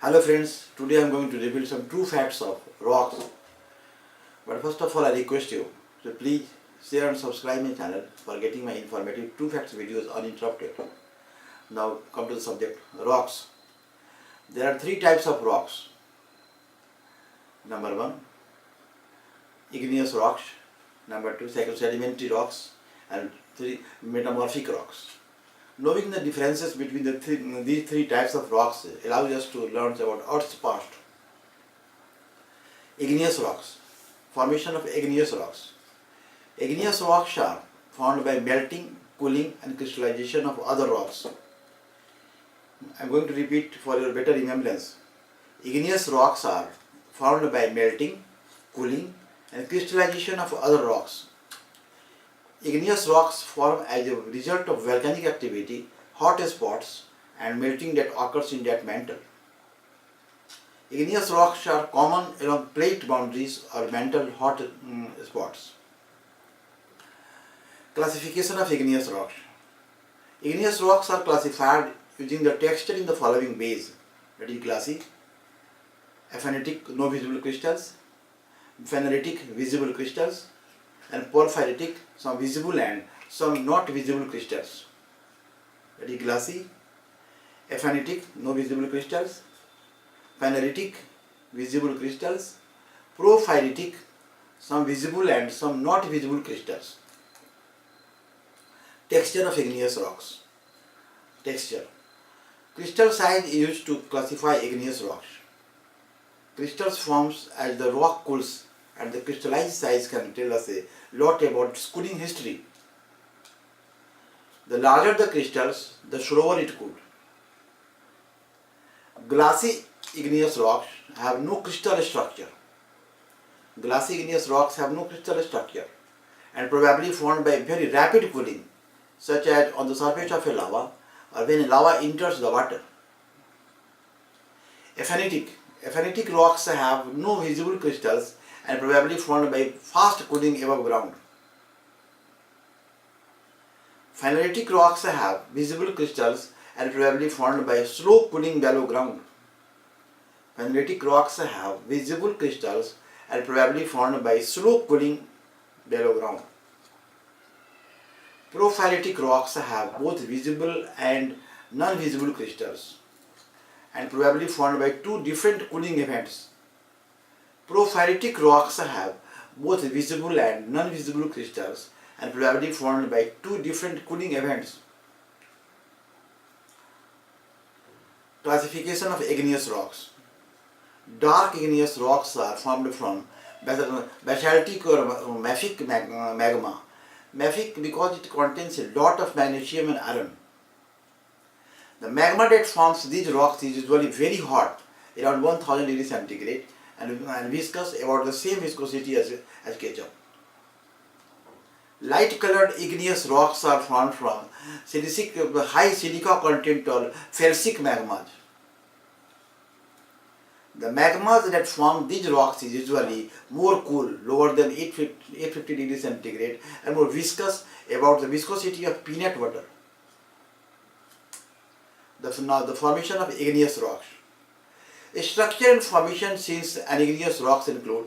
Hello friends, today I am going to reveal some true facts of rocks. But first of all, I request you to please share and subscribe my channel for getting my informative true facts videos uninterrupted. Now come to the subject, rocks. There are three types of rocks. Number one, igneous rocks. Number two, sedimentary rocks. And three, metamorphic rocks. Knowing the differences between these three types of rocks allows us to learn about Earth's past. Igneous rocks. Formation of igneous rocks. Igneous rocks are formed by melting, cooling and crystallization of other rocks. I am going to repeat for your better remembrance. Igneous rocks are formed by melting, cooling and crystallization of other rocks. Igneous rocks form as a result of volcanic activity, hot spots and melting that occurs in that mantle. Igneous rocks are common along plate boundaries or mantle hot spots. Classification of igneous rocks. Igneous rocks are classified using the texture in the following ways, that is glassy, aphanitic no visible crystals, phenolitic visible crystals, and porphyritic some visible and some not visible crystals. That is glassy, aphanitic no visible crystals, phenolitic visible crystals, porphyritic some visible and some not visible crystals. Texture of igneous rocks. Texture. Crystal size is used to classify igneous rocks. Crystals forms as the rock cools and the crystallized size can tell us a lot about its cooling history. The larger the crystals, the slower it cooled. Glassy igneous rocks have no crystal structure. Glassy igneous rocks have no crystal structure and probably formed by very rapid cooling, such as on the surface of a lava or when lava enters the water. Aphanitic rocks have no visible crystals and probably formed by fast cooling above ground. Phenolitic rocks have visible crystals and probably formed by slow cooling below ground. Phenolitic rocks have visible crystals and probably formed by slow cooling below ground. Porphyritic rocks have both visible and non-visible crystals and probably formed by two different cooling events. Porphyritic rocks have both visible and non-visible crystals and probably formed by two different cooling events. Classification of igneous rocks. Dark igneous rocks are formed from basaltic or mafic magma. Mafic because it contains a lot of magnesium and iron. The magma that forms these rocks is usually very hot, around 1000 degrees centigrade, and viscous, about the same viscosity as ketchup. Light colored igneous rocks are formed from high silica content or felsic magmas. The magmas that form these rocks is usually more cool, lower than 850 degrees centigrade, and more viscous, about the viscosity of peanut butter. The formation of igneous rocks. Structure and formation since an igneous rocks include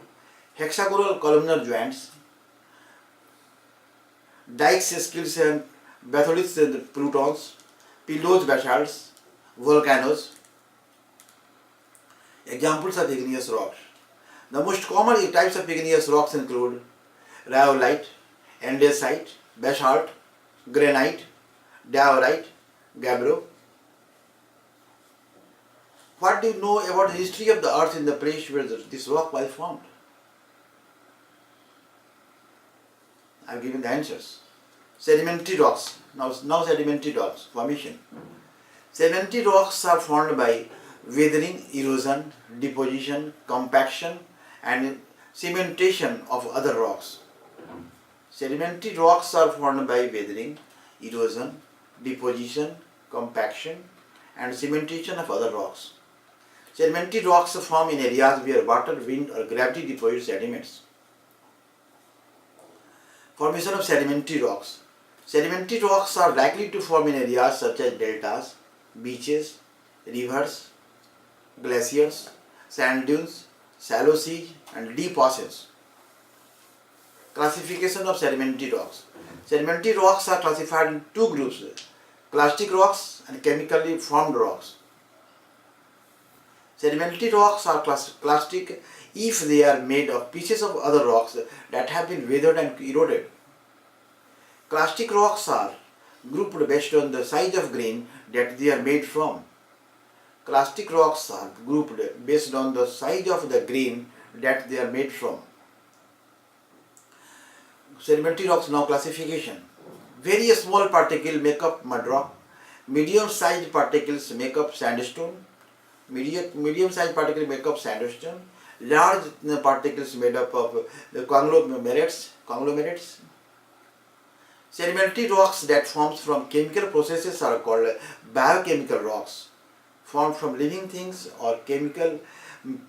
hexagonal columnar joints, dikes, skills and batholiths and plutons, pillows, basalts, volcanoes. Examples of igneous rocks. The most common types of igneous rocks include rhyolite, andesite, basalt, granite, diorite, gabbro. What do you know about the history of the earth in the place where this rock was formed? I have given the answers. Sedimentary rocks. Now sedimentary rocks formation. Sedimentary rocks are formed by weathering, erosion, deposition, compaction and cementation of other rocks. Sedimentary rocks are formed by weathering, erosion, deposition, compaction and cementation of other rocks. Sedimentary rocks form in areas where water, wind or gravity deposits sediments. Formation of sedimentary rocks. Sedimentary rocks are likely to form in areas such as deltas, beaches, rivers, glaciers, sand dunes, shallow seas, and deep oceans. Classification of sedimentary rocks. Sedimentary rocks are classified in two groups, clastic rocks and chemically formed rocks. Sedimentary rocks are clastic if they are made of pieces of other rocks that have been weathered and eroded. Clastic rocks are grouped based on the size of grain that they are made from. Clastic rocks are grouped based on the size of the grain that they are made from. Sedimentary rocks now classification. Very small particles make up mud rock. Medium-sized particles make up sandstone. Medium-sized particles make up sandstone. Large particles made up of the conglomerates. Sedimentary rocks that forms from chemical processes are called biochemical rocks, formed from living things, or chemical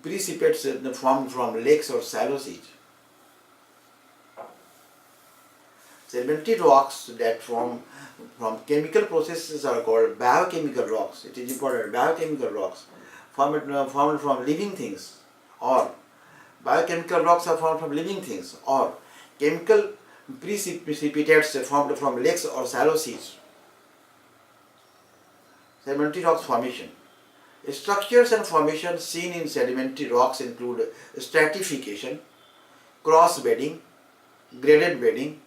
precipitates formed from lakes or shallow seas. Sedimentary rocks that form from chemical processes are called biochemical rocks. It is important. Biochemical rocks formed from living things, or biochemical rocks are formed from living things, or chemical precipitates formed from lakes or shallow seas. Sedimentary rocks formation. Structures and formations seen in sedimentary rocks include stratification, cross bedding, graded bedding,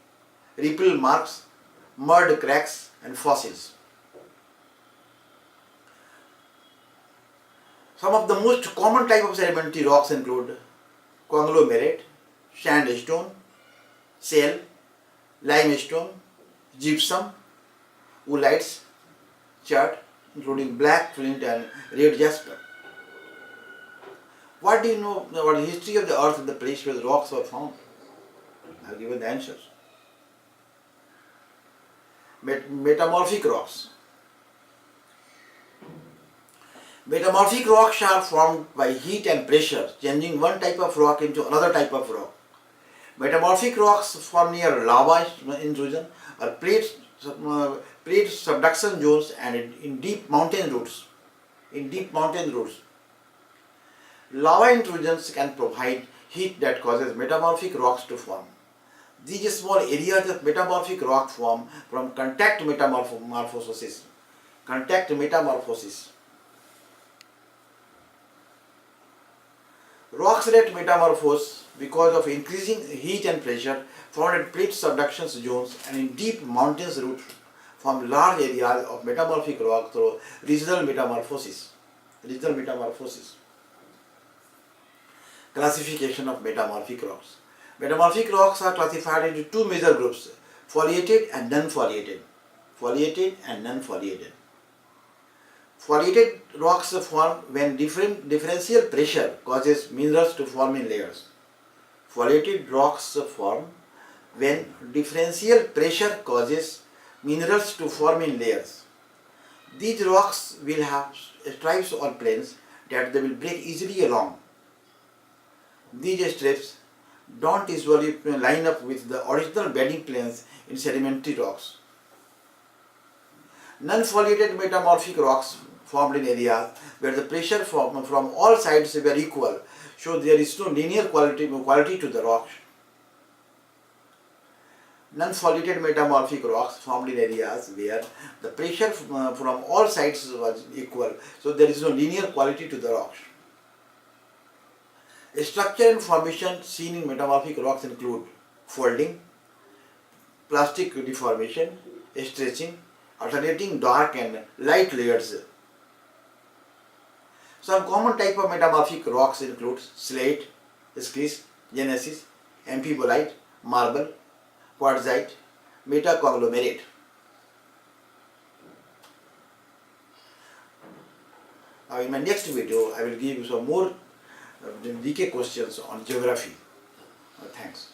ripple marks, mud cracks, and fossils. Some of the most common type of sedimentary rocks include conglomerate, sandstone, shale, limestone, gypsum, oolites, chert, including black flint and red jasper. What do you know about the history of the earth and the place where the rocks were found? I have given the answers. Metamorphic rocks. Metamorphic rocks are formed by heat and pressure, changing one type of rock into another type of rock. Metamorphic rocks form near lava intrusion or plate subduction zones and in deep mountain roots. Lava intrusions can provide heat that causes metamorphic rocks to form. These small areas of metamorphic rock form from contact metamorphosis. Rocks that metamorphose because of increasing heat and pressure found at plate subduction zones and in deep mountains roots form large areas of metamorphic rock through regional metamorphosis. Classification of metamorphic rocks. Metamorphic rocks are classified into two major groups, foliated and non-foliated. Foliated rocks form when differential pressure causes minerals to form in layers. Foliated rocks form when differential pressure causes minerals to form in layers. These rocks will have stripes or planes that they will break easily along. These strips don't usually line up with the original bedding planes in sedimentary rocks. Non-foliated metamorphic rocks formed in areas where the pressure from all sides were equal, so there is no linear quality to the rocks. Non-foliated metamorphic rocks formed in areas where the pressure from all sides was equal, so there is no linear quality to the rocks. Structure and formation seen in metamorphic rocks include folding, plastic deformation, stretching, alternating dark and light layers. Some common type of metamorphic rocks include slate, schist, gneiss, amphibolite, marble, quartzite, metaconglomerate. Now in my next video, I will give you some more DK questions on geography. Thanks.